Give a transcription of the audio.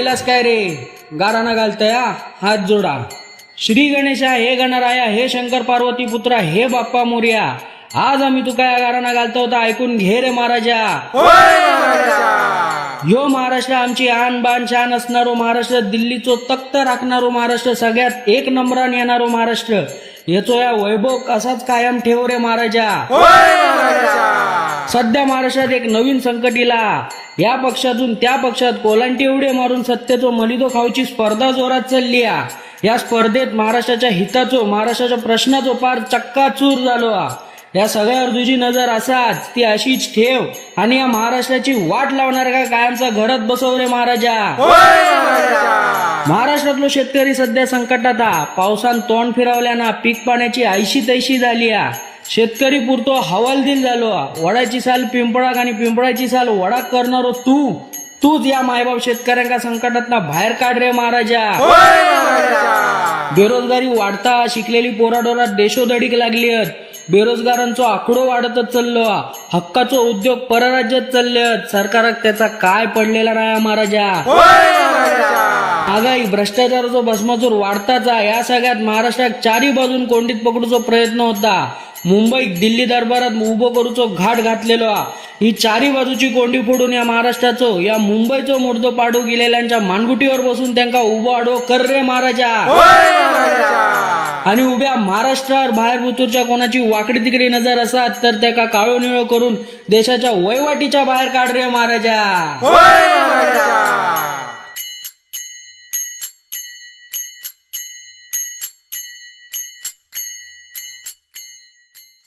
झोपेलास काय रे? गाराणा घालतय हात जोडा. श्री गणेशा हे गणराया हे शंकर पार्वती पुत्रा हे बाप्पा मोर्या. आज आम्ही तुका या गाराणा घालतो होता ऐकून घे रे महाराजा. यो महाराष्ट्र आमची आन बान शान असणारो महाराष्ट्र, दिल्लीचो तख्त राखणारो महाराष्ट्र, सगळ्यात एक नंबरान येणारो महाराष्ट्र. याचो या वैभव असाच कायम ठेव रे महाराजा. सध्या महाराष्ट्रात एक नवीन संकटीला या पक्षातून त्या पक्षात कोलांटी उडे मारून सत्तेचो मलिदो खाऊची स्पर्धा जोरात चालली आहे. या स्पर्धेत महाराष्ट्राच्या हिताचो महाराष्ट्राच्या प्रश्नाचो पार चक्काचूर झालो. या सगळ्यावर तुझी नजर असाच ती अशीच ठेव आणि या महाराष्ट्राची वाट लावणार का कायमचा घरात बसव रे महाराजा. महाराष्ट्रातलो शेतकरी सध्या संकटात हा. पावसान तोंड फिरवल्याना पीक पाण्याची ऐशी तैशी झाली. शेतकरी पुरतो हवालदिल झालो. वडाची साल पिंपळाक आणि पिंपळाची साल वडाक करणारो तूच या मायबाप शेतकऱ्यांका संकटातना बाहेर काढ रे महाराजा. बेरोजगारी वाढता, शिकलेली पोराडोरात देशोधडीक लागली. बेरोजगारांचो आकडो वाढतच चाललो. हक्काचो उद्योग परराज्यात चालले. सरकाराक त्याचा काय पडलेला नाही महाराजा. महागाई भ्रष्टाचाराचो भस्मासूर वाढताच. या सगळ्यात महाराष्ट्रात चारी बाजून कोंडीत पकडूचो प्रयत्न होता. मुंबईत दिल्ली दरबारात उभो करूचो घाट घातलेलो. ही चारी बाजूची कोंडी फोडून या महाराष्ट्राचो या मुंबईचो मुर्दो पाडू गेलेल्यांच्या मानगुटीवर बसून त्यांना उभो आडो कर रे महाराजा. आणि उभ्या महाराष्ट्रावर बाहेर बुतूरच्या कोणाची वाकडी तिकडी नजर असतात तर त्याका काळो निळो करून देशाच्या वहिवाटीच्या बाहेर काढ रे महाराजा.